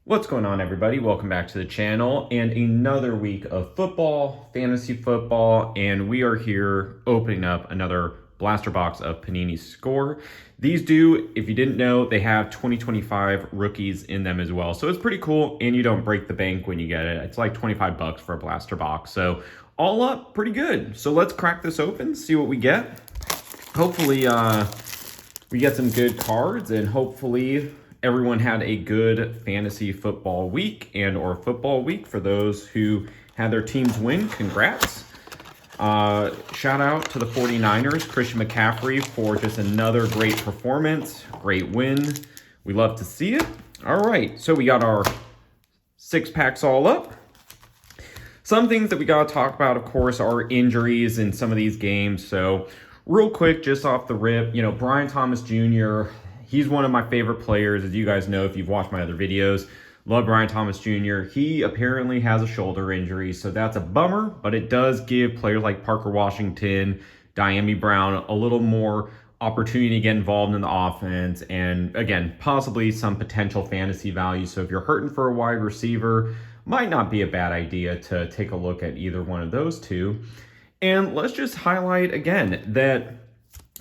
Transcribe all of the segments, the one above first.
What's going on, everybody? Welcome back to the channel and another week of football, fantasy football, and we are here opening up another blaster box of Panini Score. These do, if you didn't know, they have 2025 rookies in them as well. So it's pretty cool, and you don't break the bank when you get it. It's like 25 bucks for a blaster box. So all up, pretty good. So let's crack this open, see what we get. Hopefully, we get some good cards, and hopefully everyone had a good fantasy football week football week. For those who had their teams win, congrats. Shout out to the 49ers, Christian McCaffrey, for just another great performance, great win. We love to see it. All right, so we got our 6 packs all up. Some things that we got to talk about, of course, are injuries in some of these games. So real quick, just off the rip, Brian Thomas Jr., he's one of my favorite players, as you guys know if you've watched my other videos. Love Brian Thomas Jr. He apparently has a shoulder injury, so that's a bummer, but it does give players like Parker Washington, Diami Brown a little more opportunity to get involved in the offense, and again, possibly some potential fantasy value. So if you're hurting for a wide receiver, might not be a bad idea to take a look at either one of those two. And let's just highlight again that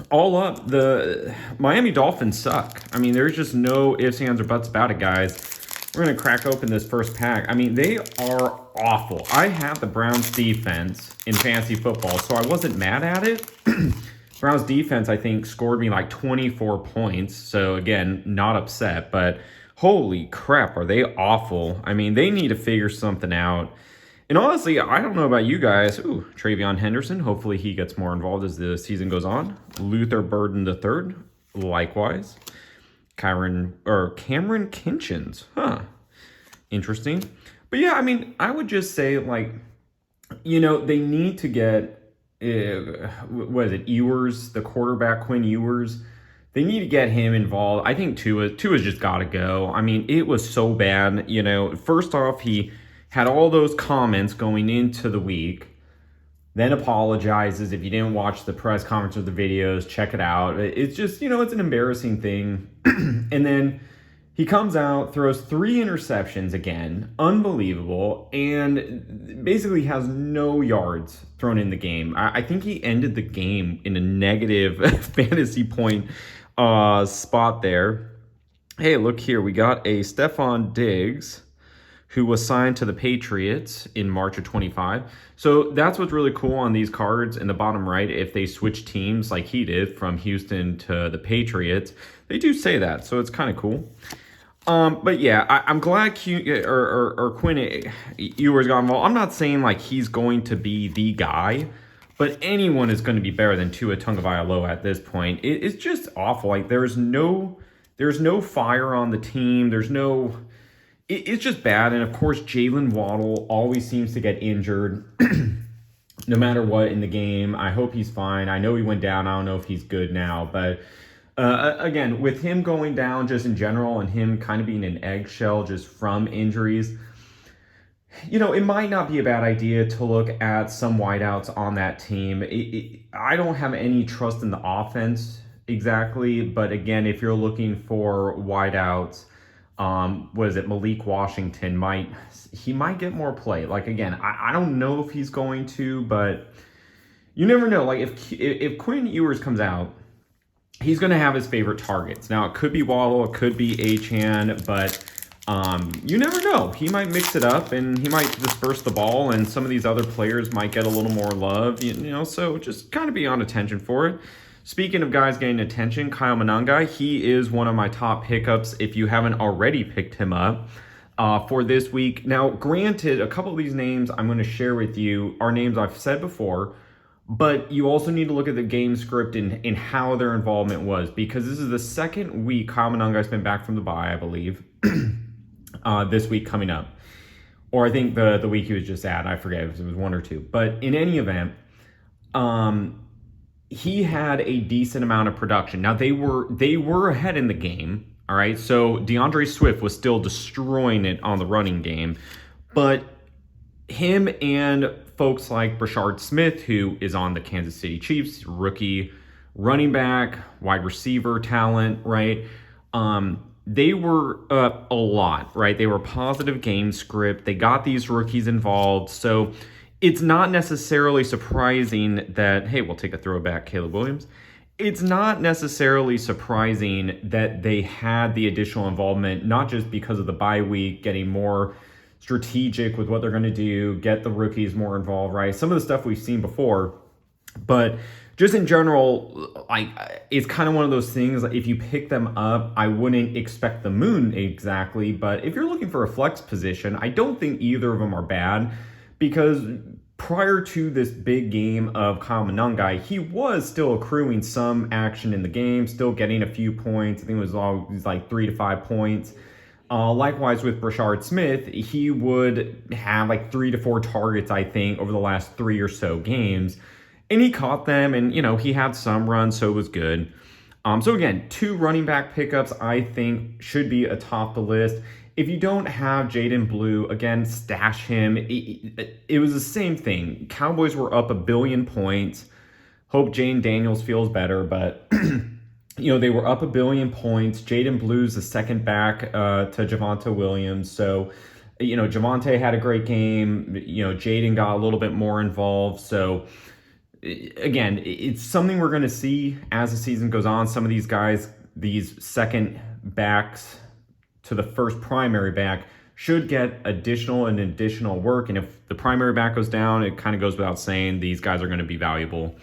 all up, the Miami Dolphins suck. I mean, there's just no ifs, ands, or buts about it, guys. We're going to crack open this first pack. I mean, they are awful. I have the Browns defense in fantasy football, so I wasn't mad at it. Browns defense, I think, scored me like 24 points. So, again, not upset, but holy crap, are they awful. I mean, they need to figure something out. And honestly, I don't know about you guys. Ooh, Travion Henderson. Hopefully he gets more involved as the season goes on. Luther Burden III, likewise. Cameron Kinchins. Interesting. But yeah, I mean, I would just say, like, they need to get, what is it, Ewers, the quarterback, Quinn Ewers. They need to get him involved. I think Tua's just got to go. I mean, it was so bad. First off, he had all those comments going into the week, then apologizes. If you didn't watch the press conference or the videos, check it out. It's just, it's an embarrassing thing. And then he comes out, throws 3 interceptions again, unbelievable, and basically has no yards thrown in the game. I think he ended the game in a negative fantasy point spot there. Hey, look here. We got a Stephon Diggs, who was signed to the Patriots in March of 25. So that's what's really cool on these cards in the bottom right. If they switch teams like he did from Houston to the Patriots, they do say that. So it's kind of cool. But yeah, I'm glad Quinn Ewers got involved. I'm not saying like he's going to be the guy, but anyone is going to be better than Tua Tagovailoa at this point. It's just awful. Like there's no fire on the team. It's just bad. And of course, Jalen Waddle always seems to get injured no matter what in the game. I hope he's fine. I know he went down. I don't know if he's good now. But again, with him going down just in general and him kind of being an eggshell just from injuries, it might not be a bad idea to look at some wideouts on that team. I don't have any trust in the offense exactly. But again, if you're looking for wideouts, Malik Washington might get more play. Like, again, I don't know if he's going to, but you never know. Like if Quinn Ewers comes out, he's going to have his favorite targets. Now it could be Waddle, it could be Achane, but you never know. He might mix it up and he might disperse the ball, and some of these other players might get a little more love, so just kind of be on attention for it. Speaking of guys getting attention, Kyle Monangai, he is one of my top pickups if you haven't already picked him up for this week. Now, granted, a couple of these names I'm going to share with you are names I've said before, but you also need to look at the game script and how their involvement was, because this is the second week Kyle Monangai's been back from the bye, I believe, this week coming up. Or I think the week he was just at, I forget if it was 1 or 2. But in any event, he had a decent amount of production. Now they were ahead in the game, all right? So DeAndre Swift was still destroying it on the running game, but him and folks like Brashard Smith, who is on the Kansas City Chiefs, rookie running back, wide receiver talent, right? They were up a lot, right? They were positive game script. They got these rookies involved. So it's not necessarily surprising that, hey, we'll take a throwback, Caleb Williams. It's not necessarily surprising that they had the additional involvement, not just because of the bye week, getting more strategic with what they're going to do, get the rookies more involved, right? Some of the stuff we've seen before, but just in general, like, it's kind of one of those things. Like, if you pick them up, I wouldn't expect the moon exactly, but if you're looking for a flex position, I don't think either of them are bad, because prior to this big game of Kyle Monangai, he was still accruing some action in the game, still getting a few points. I think it was always like 3 to 5 points. Likewise with Brashard Smith, he would have like 3 to 4 targets, I think, over the last 3 or so games. And he caught them, and, he had some runs, so it was good. So again, 2 running back pickups, I think, should be atop the list. If you don't have Jaden Blue, again, stash him. It was the same thing. Cowboys were up 1 billion points. Hope Jane Daniels feels better, but they were up 1 billion points. Jaden Blue's the second back to Javonte Williams. So, Javonte had a great game. Jaden got a little bit more involved. So, again, it's something we're going to see as the season goes on. Some of these guys, these second backs to the first primary back, should get additional work. And if the primary back goes down, it kind of goes without saying these guys are going to be valuable.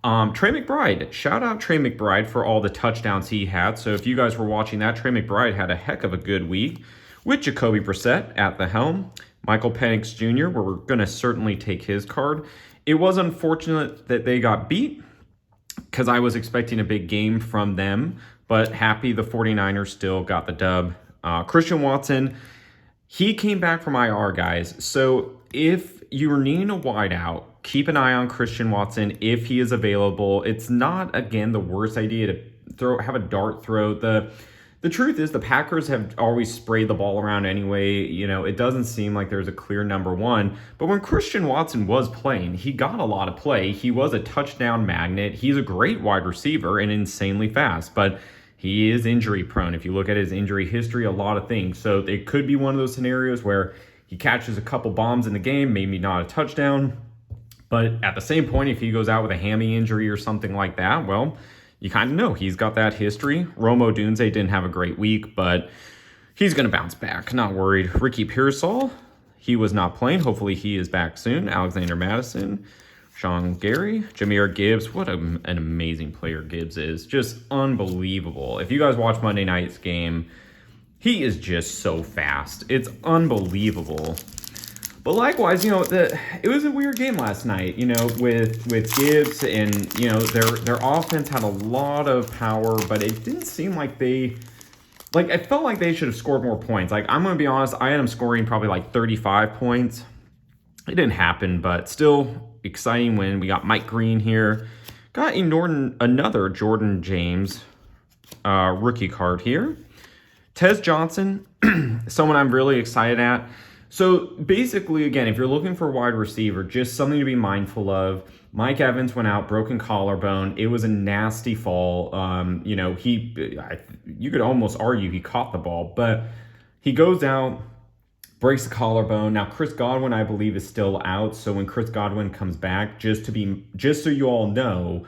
Trey McBride, shout out Trey McBride for all the touchdowns he had. So if you guys were watching that, Trey McBride had a heck of a good week with Jacoby Brissett at the helm. Michael Penix Jr., we're going to certainly take his card. It was unfortunate that they got beat, because I was expecting a big game from them, but happy the 49ers still got the dub. Christian Watson, he came back from IR, guys. So if you're needing a wideout, keep an eye on Christian Watson if he is available. It's not, again, the worst idea to have a dart throw. The truth is, the Packers have always sprayed the ball around anyway. It doesn't seem like there's a clear number one. But when Christian Watson was playing, he got a lot of play. He was a touchdown magnet. He's a great wide receiver and insanely fast. But he is injury prone. If you look at his injury history, a lot of things. So it could be one of those scenarios where he catches a couple bombs in the game, maybe not a touchdown. But at the same point, if he goes out with a hammy injury or something like that, well, you kind of know he's got that history. Rome Odunze didn't have a great week, but he's going to bounce back. Not worried. Ricky Pearsall, he was not playing. Hopefully he is back soon. Alexander Madison, Sean Gary, Jahmyr Gibbs. What an amazing player Gibbs is. Just unbelievable. If you guys watch Monday night's game, he is just so fast. It's unbelievable. But likewise, it was a weird game last night, with Gibbs, and, their offense had a lot of power, but it didn't seem like I felt like they should have scored more points. Like, I'm going to be honest, I had them scoring probably like 35 points. It didn't happen, but still exciting win. We got Mike Green here. Got another Jordan James rookie card here. Tez Johnson, someone I'm really excited at. So basically, again, if you're looking for a wide receiver, just something to be mindful of. Mike Evans went out, broken collarbone. It was a nasty fall. You could almost argue he caught the ball, but he goes out, breaks the collarbone. Now, Chris Godwin, I believe, is still out. So when Chris Godwin comes back, just so you all know,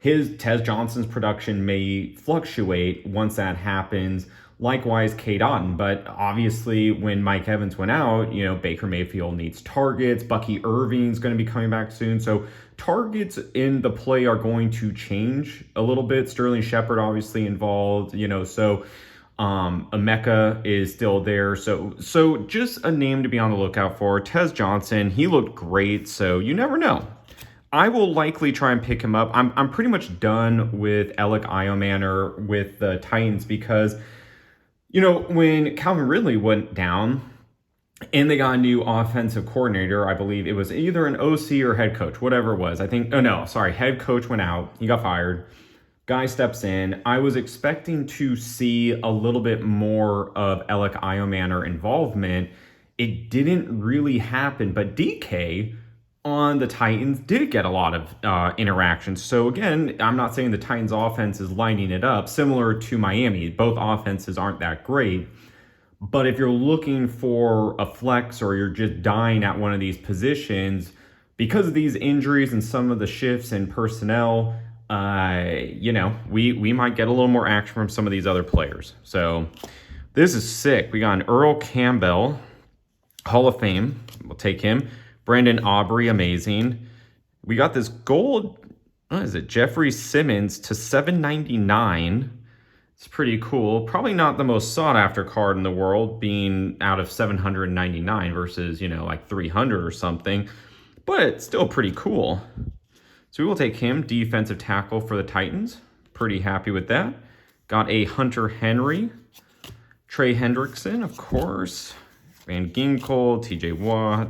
Tez Johnson's production may fluctuate once that happens. Likewise, Cade Otton. But obviously, when Mike Evans went out, Baker Mayfield needs targets. Bucky Irving's going to be coming back soon. So targets in the play are going to change a little bit. Sterling Shepard obviously involved, so Emeka is still there. So just a name to be on the lookout for. Tez Johnson, he looked great, so you never know. I will likely try and pick him up. I'm pretty much done with Alec Iomanner with the Titans, because when Calvin Ridley went down and they got a new offensive coordinator, I believe it was either an OC or head coach, whatever it was. Head coach went out. He got fired. Guy steps in. I was expecting to see a little bit more of Alec Iomanner involvement. It didn't really happen, but DK on the Titans did get a lot of interactions. So again, I'm not saying the Titans offense is lighting it up, similar to Miami. Both offenses aren't that great. But if you're looking for a flex or you're just dying at one of these positions, because of these injuries and some of the shifts in personnel, we might get a little more action from some of these other players. So this is sick. We got an Earl Campbell, Hall of Fame. We'll take him. Brandon Aubrey, amazing. We got this gold, what is it? Jeffrey Simmons to 799. It's pretty cool. Probably not the most sought after card in the world, being out of 799 versus, like 300 or something. But it's still pretty cool. So we will take him, defensive tackle for the Titans. Pretty happy with that. Got a Hunter Henry. Trey Hendrickson, of course. Van Ginkel, TJ Watt,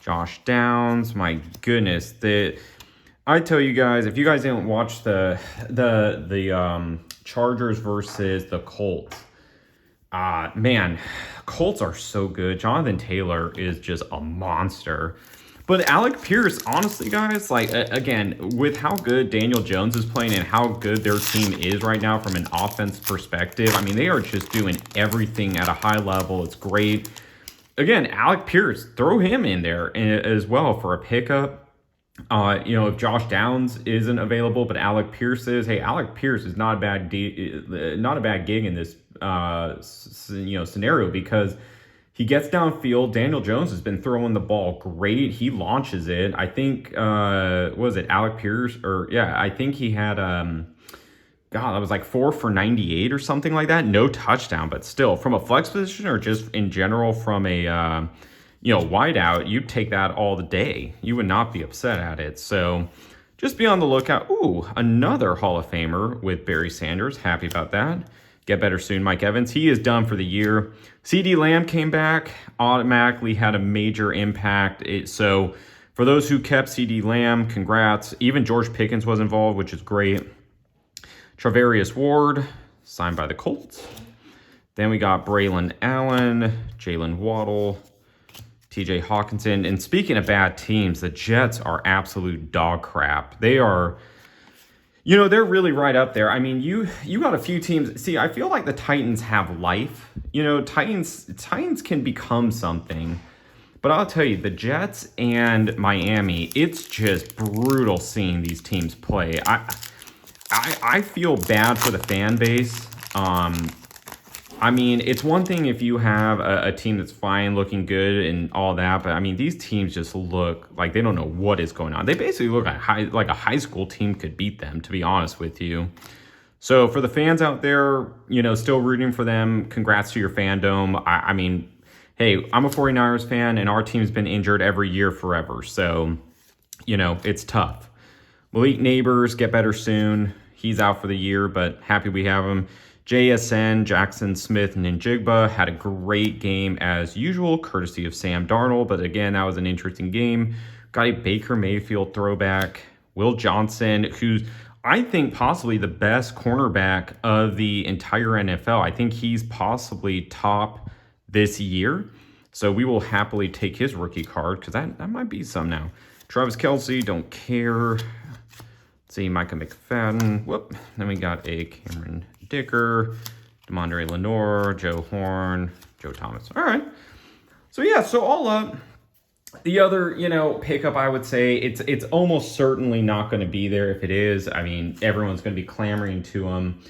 Josh Downs. My goodness. I tell you guys, if you guys didn't watch the Chargers versus the Colts, man, Colts are so good. Jonathan Taylor is just a monster. But Alec Pierce, honestly, guys, like, again, with how good Daniel Jones is playing and how good their team is right now from an offense perspective, I mean, they are just doing everything at a high level. It's great. Again, Alec Pierce, throw him in there as well for a pickup. If Josh Downs isn't available, but Alec Pierce is, hey, Alec Pierce is not a bad gig in this scenario, because he gets downfield. Daniel Jones has been throwing the ball great. He launches it. I think was it Alec Pierce, I think he had that was like 4 for 98 or something like that. No touchdown, but still, from a flex position or just in general from a wideout, you'd take that all the day. You would not be upset at it. So just be on the lookout. Ooh, another Hall of Famer with Barry Sanders. Happy about that. Get better soon, Mike Evans. He is done for the year. CD Lamb came back, automatically had a major impact. So for those who kept CD Lamb, congrats. Even George Pickens was involved, which is great. Travarius Ward, signed by the Colts. Then we got Braylon Allen, Jalen Waddle, TJ Hawkinson. And speaking of bad teams, the Jets are absolute dog crap. They are, they're really right up there. I mean, you got a few teams. See, I feel like the Titans have life. Titans can become something. But I'll tell you, the Jets and Miami, it's just brutal seeing these teams play. I feel bad for the fan base. I mean, it's one thing if you have a team that's fine, looking good and all that, but I mean, these teams just look like they don't know what is going on. They basically look like a high school team could beat them, to be honest with you. So for the fans out there, still rooting for them, congrats to your fandom. I mean, hey, I'm a 49ers fan, and our team's been injured every year forever. So, it's tough. Malik Neighbors, get better soon. He's out for the year, but happy we have him. JSN, Jackson Smith, and Njigba had a great game as usual, courtesy of Sam Darnold. But again, that was an interesting game. Got a Baker Mayfield throwback. Will Johnson, who's, I think, possibly the best cornerback of the entire NFL. I think he's possibly top this year. So we will happily take his rookie card, because that might be some now. Travis Kelce, don't care. Let's see, Micah McFadden. Whoop. Then we got a Cameron Dicker, Demondre Lenore, Joe Horn, Joe Thomas. All right. So yeah, so all up, the other, pickup, I would say it's almost certainly not going to be there. If it is, I mean, everyone's going to be clamoring to him.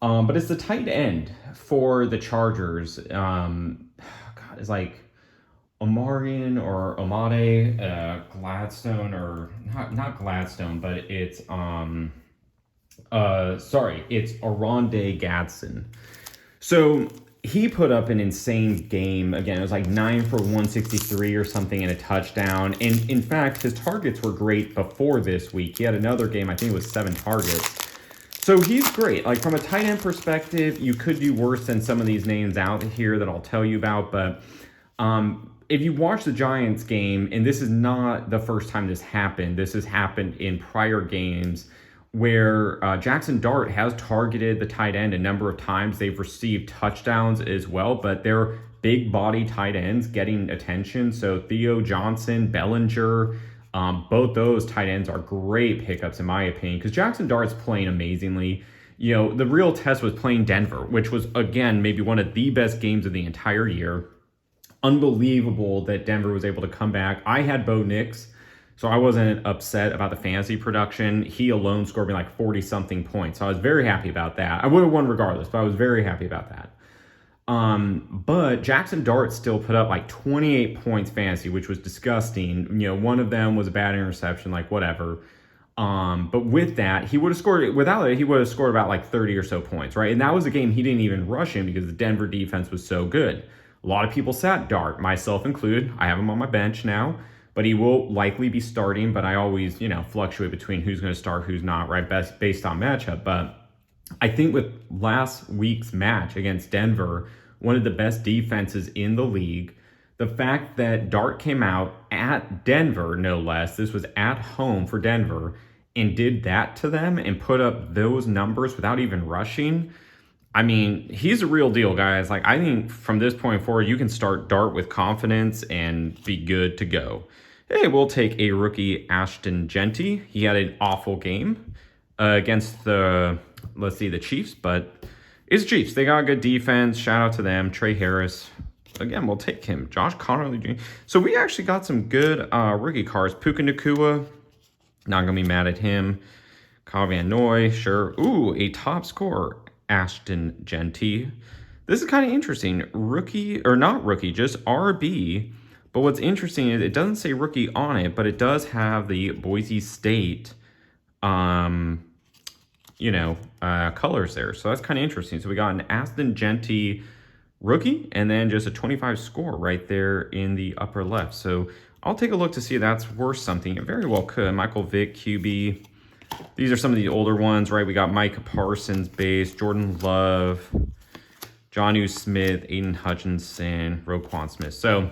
But it's the tight end for the Chargers. It's like Omarion or Amade Gladstone, or not Gladstone, but it's it's Oronde Gadsden. So he put up an insane game. Again, it was like 9 for 163 or something and a touchdown. And in fact, his targets were great before this week. He had another game, I think it was 7 targets. So he's great. Like, from a tight end perspective, you could do worse than some of these names out here that I'll tell you about. But if you watch the Giants game, and this is not the first time this happened, this has happened in prior games, where Jackson Dart has targeted the tight end a number of times. They've received touchdowns as well, but they're big body tight ends getting attention. So Theo Johnson, Bellinger, Both those tight ends are great pickups in my opinion because Jackson Dart's playing amazingly. You know, the real test was playing Denver, which was, again, maybe one of the best games of the entire year. Unbelievable that Denver was able to come back. I had Bo Nix, so I wasn't upset about the fantasy production. He alone scored me like 40-something points, so I was very happy about that. I would have won regardless, but I was very happy about that. But Jackson Dart still put up like 28 points fantasy, which was disgusting. You know, one of them was a bad interception, like whatever. But with that, he would have scored, without it, he would have scored about like 30 or so points, right? And that was a game he didn't even rush in because the Denver defense was so good. A lot of people sat Dart, myself included. I have him on my bench now, but he will likely be starting. But I always, you know, fluctuate between who's going to start, who's not, right? Based on matchup. But I think with last week's match against Denver, one of the best defenses in the league, the fact that Dart came out at Denver, no less, this was at home for Denver, and did that to them and put up those numbers without even rushing. I mean, he's a real deal, guys. Like, I think from this point forward, you can start Dart with confidence and be good to go. Hey, we'll take a rookie, Ashton Jeanty. He had an awful game against the Chiefs, but it's Chiefs. They got a good defense. Shout out to them. Trey Harris. Again, we'll take him. Josh Connerly Jr. So we actually got some good rookie cards. Puka Nacua. Not going to be mad at him. Kyle Van Noy. Sure. Ooh, a top scorer. Ashton Jeanty. This is kind of interesting. Rookie, or not rookie, just RB. But what's interesting is it doesn't say rookie on it, but it does have the Boise State colors there. So that's kind of interesting. So we got an Ashton Jeanty rookie and then just a 25 score right there in the upper left. So I'll take a look to see if that's worth something. It very well could. Michael Vick, QB. These are some of the older ones, right? We got Micah Parsons base, Jordan Love, Jonnu Smith, Aiden Hutchinson, Roquan Smith. So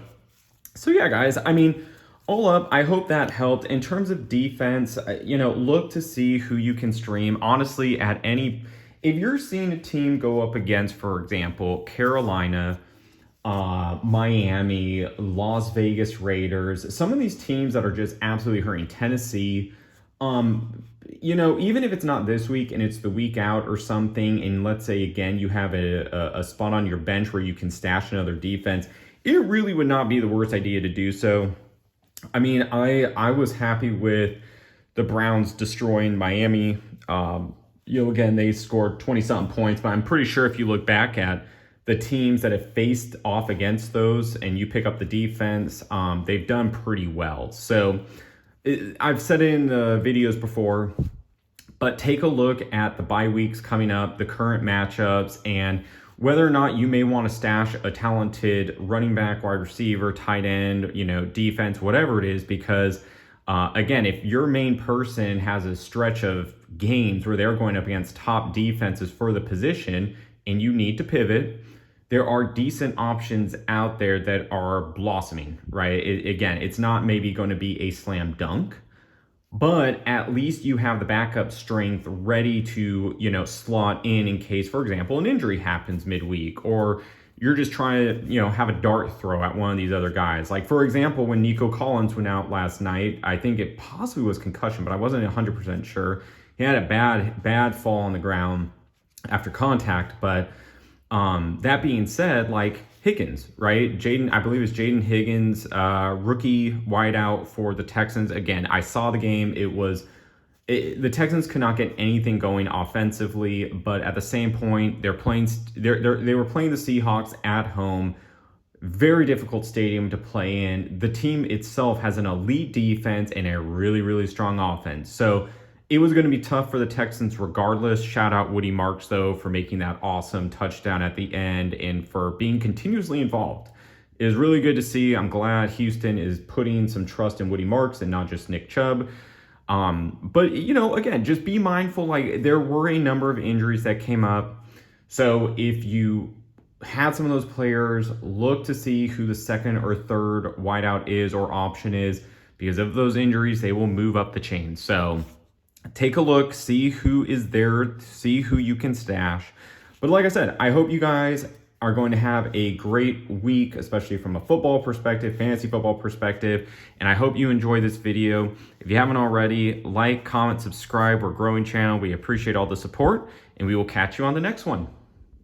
yeah, guys, I mean, all up, I hope that helped. In terms of defense, look to see who you can stream. Honestly, if you're seeing a team go up against, for example, Carolina, Miami, Las Vegas Raiders, some of these teams that are just absolutely hurting, Tennessee, even if it's not this week and it's the week out or something, and let's say, again, you have a spot on your bench where you can stash another defense, it really would not be the worst idea to do so. I mean, I was happy with the Browns destroying Miami. Again, they scored 20-something points, but I'm pretty sure if you look back at the teams that have faced off against those and you pick up the defense, they've done pretty well. So I've said it in the videos before, but take a look at the bye weeks coming up, the current matchups, and whether or not you may want to stash a talented running back, wide receiver, tight end, defense, whatever it is, because again, if your main person has a stretch of games where they're going up against top defenses for the position and you need to pivot, there are decent options out there that are blossoming, right? Again, it's not maybe going to be a slam dunk, but at least you have the backup strength ready to, slot in case, for example, an injury happens midweek, or you're just trying to, have a dart throw at one of these other guys. Like, for example, when Nico Collins went out last night, I think it possibly was concussion, but I wasn't 100% sure. He had a bad fall on the ground after contact, but that being said, like Higgins, right? I believe it's Jaden Higgins, rookie wideout for the Texans. Again, I saw the game. The Texans could not get anything going offensively, but at the same point, they were playing the Seahawks at home. Very difficult stadium to play in. The team itself has an elite defense and a really, really strong offense. So it was going to be tough for the Texans regardless. Shout out Woody Marks, though, for making that awesome touchdown at the end and for being continuously involved. It was really good to see. I'm glad Houston is putting some trust in Woody Marks and not just Nick Chubb. But, again, just be mindful. Like, there were a number of injuries that came up. So if you had some of those players, look to see who the second or third wideout is or option is, because of those injuries, they will move up the chain. So take a look, see who is there, see who you can stash. But like I said, I hope you guys are going to have a great week, especially from a football perspective, fantasy football perspective. And I hope you enjoy this video. If you haven't already, like, comment, subscribe. We're a growing channel. We appreciate all the support, and we will catch you on the next one.